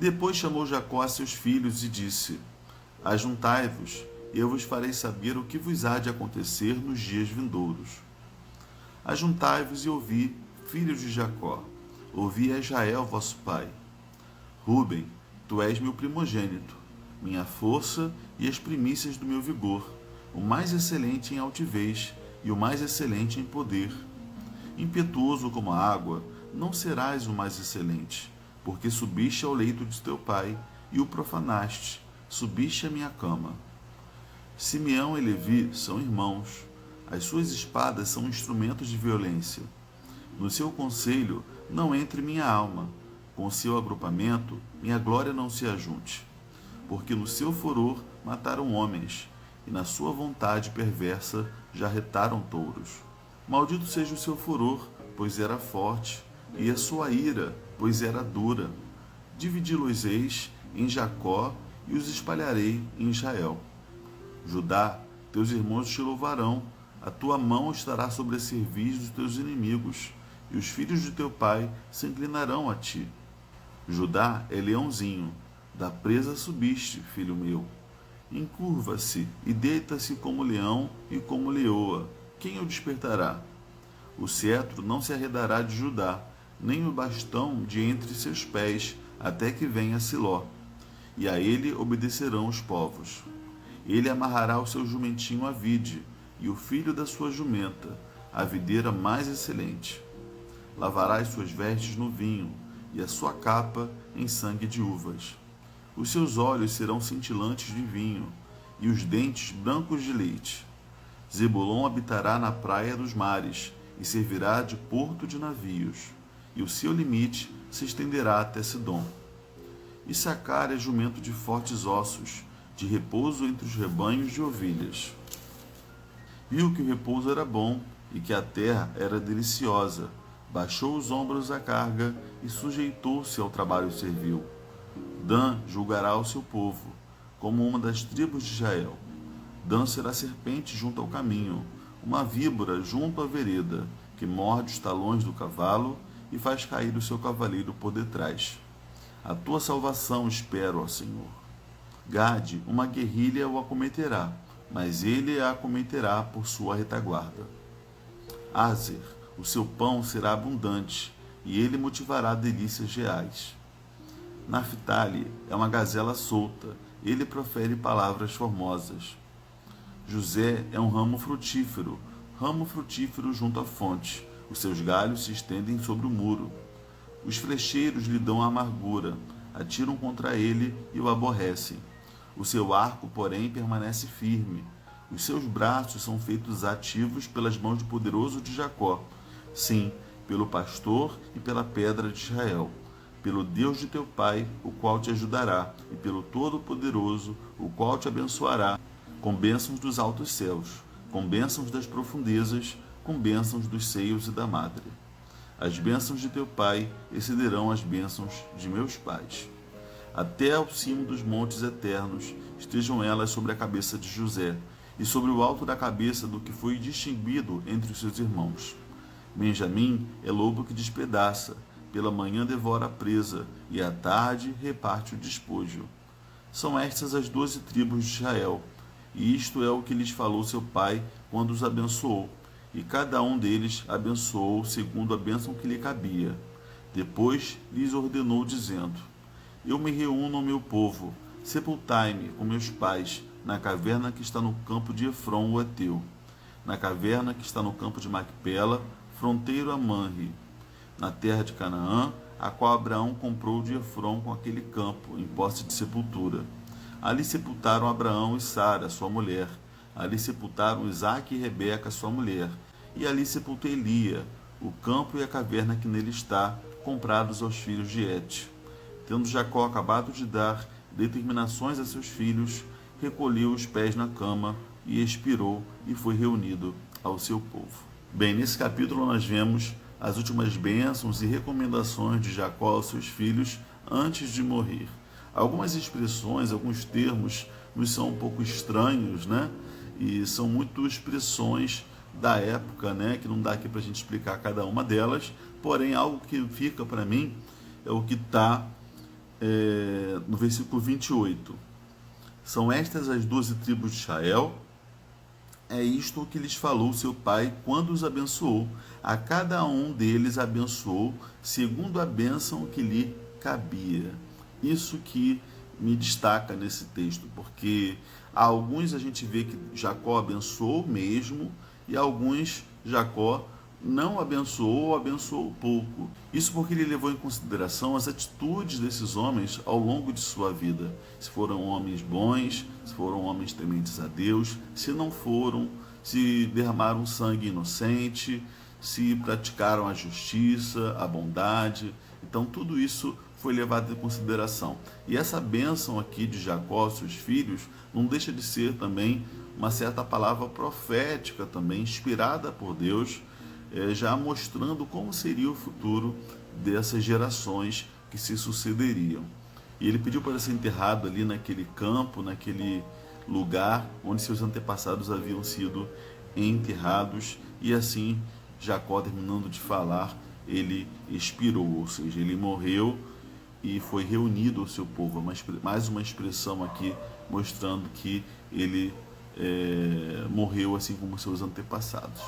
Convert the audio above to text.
Depois chamou Jacó a seus filhos e disse: Ajuntai-vos, e eu vos farei saber o que vos há de acontecer nos dias vindouros. Ajuntai-vos e ouvi, filhos de Jacó, ouvi a Israel vosso pai. Ruben, tu és meu primogênito, minha força e as primícias do meu vigor, o mais excelente em altivez e o mais excelente em poder. Impetuoso como a água, não serás o mais excelente, porque subiste ao leito de teu pai e o profanaste, subiste à minha cama. Simeão e Levi são irmãos, as suas espadas são instrumentos de violência. No seu conselho não entre minha alma, com o seu agrupamento minha glória não se ajunte. Porque no seu furor mataram homens, e na sua vontade perversa jarretaram touros. Maldito seja o seu furor, pois era forte, e a sua ira, pois era dura. Dividi-los-eis em Jacó e os espalharei em Israel. Judá, teus irmãos te louvarão, a tua mão estará sobre a cerviz dos teus inimigos, e os filhos de teu pai se inclinarão a ti. Judá é leãozinho, da presa subiste, filho meu. Encurva-se e deita-se como leão e como leoa. Quem o despertará? O cetro não se arredará de Judá, nem o bastão de entre seus pés, até que venha Siló. E a ele obedecerão os povos. Ele amarrará o seu jumentinho à vide, e o filho da sua jumenta, a videira mais excelente. Lavará as suas vestes no vinho, e a sua capa em sangue de uvas. Os seus olhos serão cintilantes de vinho, e os dentes brancos de leite. Zebulon habitará na praia dos mares, e servirá de porto de navios, e o seu limite se estenderá até Sidom. Issacar é jumento de fortes ossos, de repouso entre os rebanhos de ovelhas. Viu que o repouso era bom, e que a terra era deliciosa, baixou os ombros à carga, e sujeitou-se ao trabalho servil. Dan julgará o seu povo, como uma das tribos de Israel. Dan será serpente junto ao caminho, uma víbora junto à vereda, que morde os talões do cavalo e faz cair o seu cavaleiro por detrás. A tua salvação espero, ó Senhor. Gade, uma guerrilha o acometerá, mas ele a acometerá por sua retaguarda. Azer, o seu pão será abundante, e ele motivará delícias reais. Naphtali é uma gazela solta, ele profere palavras formosas. José é um ramo frutífero junto à fonte, os seus galhos se estendem sobre o muro. Os flecheiros lhe dão amargura, atiram contra ele e o aborrecem. O seu arco, porém, permanece firme. Os seus braços são feitos ativos pelas mãos do poderoso de Jacó. Sim, pelo pastor e pela pedra de Israel. Pelo Deus de teu pai, o qual te ajudará, e pelo Todo-Poderoso, o qual te abençoará, com bênçãos dos altos céus, com bênçãos das profundezas, com bênçãos dos seios e da madre. As bênçãos de teu pai excederão as bênçãos de meus pais. Até ao cimo dos montes eternos estejam elas sobre a cabeça de José, e sobre o alto da cabeça do que foi distinguido entre os seus irmãos. Benjamim é lobo que despedaça, pela manhã devora a presa, e à tarde reparte o despojo. São estas as 12 tribos de Israel, e isto é o que lhes falou seu pai quando os abençoou, e cada um deles abençoou segundo a bênção que lhe cabia. Depois lhes ordenou, dizendo: Eu me reúno ao meu povo, sepultai-me com meus pais na caverna que está no campo de Efron, o Eteu, na caverna que está no campo de Macpela, fronteiro a Manre, na terra de Canaã, a qual Abraão comprou de Efron com aquele campo, em posse de sepultura. Ali sepultaram Abraão e Sara, sua mulher. Ali sepultaram Isaque e Rebeca, sua mulher. E ali sepultei Lia, o campo e a caverna que nele está, comprados aos filhos de Et. Tendo Jacó acabado de dar determinações a seus filhos, recolheu os pés na cama e expirou e foi reunido ao seu povo. Bem, nesse capítulo nós vemos as últimas bênçãos e recomendações de Jacó aos seus filhos antes de morrer. Algumas expressões, alguns termos nos são um pouco estranhos, né? E são muito expressões da época, né? Que não dá aqui para a gente explicar cada uma delas, porém algo que fica para mim é o que está no versículo 28. São estas as 12 tribos de Israel. É isto o que lhes falou seu pai quando os abençoou. A cada um deles abençoou segundo a bênção que lhe cabia. Isso que me destaca nesse texto, porque alguns a gente vê que Jacó abençoou mesmo, e alguns Jacó não abençoou ou abençoou pouco. Isso porque ele levou em consideração as atitudes desses homens ao longo de sua vida. Se foram homens bons, se foram homens tementes a Deus, se não foram, se derramaram sangue inocente, se praticaram a justiça, a bondade. Então tudo isso foi levado em consideração. E essa bênção aqui de Jacó, seus filhos, não deixa de ser também uma certa palavra profética também, inspirada por Deus, já mostrando como seria o futuro dessas gerações que se sucederiam. E ele pediu para ser enterrado ali naquele campo, naquele lugar onde seus antepassados haviam sido enterrados, e assim Jacó, terminando de falar, ele expirou, ou seja, ele morreu e foi reunido ao seu povo. Mais uma expressão aqui mostrando que ele morreu assim como seus antepassados.